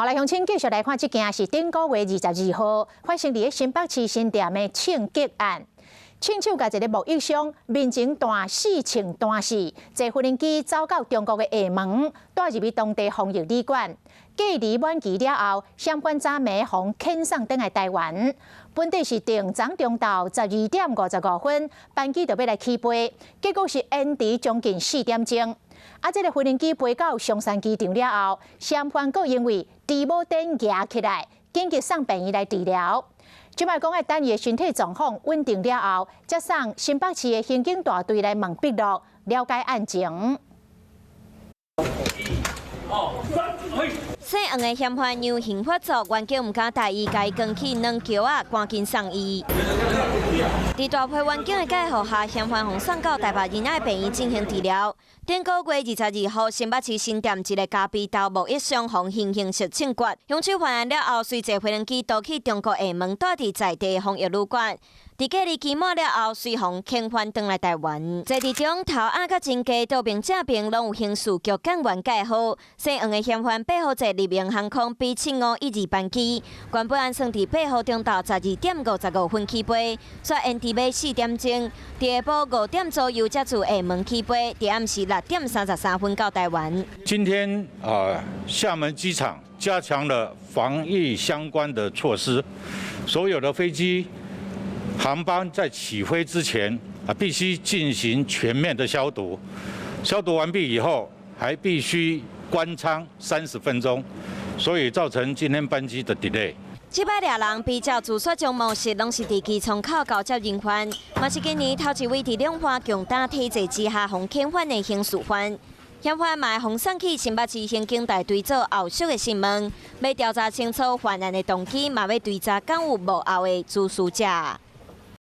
好，来乡亲继续来看，这件是顶个月22号发生伫新北市新店的枪击案。枪手甲一个木椅上，面前断死穿断死，坐无人机走到中国的厦门，带入去当地防疫旅馆。隔离满期了后，相关早暝互遣送返来台湾。本地是定早中昼12点55分，班机就要来起飞，结果是延迟将近4点钟。这个无人机飞到松山机场了后，相关阁因为治无电压起来，紧急送病院来治疗。即摆讲等伊的身体状况稳定了后，才送新北市的刑警大队来问笔录，了解案情。姓黄的嫌犯由刑法组员警唔敢带伊，甲伊扛起2桥仔，赶紧送医。伫大批员警的介护下，嫌犯互送到台北仁爱病院进行治疗。顶个月22号，新北市新店一个咖啡豆木椅上互行刑式枪决，凶手犯案了后，随坐飞机逃去中国厦门，带伫在地防疫旅馆。伫隔离期满了后，随行遣返返来台湾。在伫中头案甲真假多名正兵拢有刑事局警员介护。姓黄的嫌犯8号坐立明航空 B7512班机，原本按算伫8号中昼12点55分起飞，却延迟要4点钟，伫下晡5点左右才自厦门起飞，伫暗时6点33分到台湾。今天厦门机场加强了防疫相关的措施，所有的飞机。航班在起飞之前必须进行全面的消毒，消毒完毕以后还必须关舱30分钟，所以造成今天班机的 delay。这摆俩人比较自说将模式，拢是伫机场口交接人员，嘛是今年头一位伫两岸强大体制之下互遣返的刑事犯。嫌犯嘛互送去新北市刑警大队做后续的讯问，要调查清楚犯案的动机，嘛要追查敢有幕后的主使者。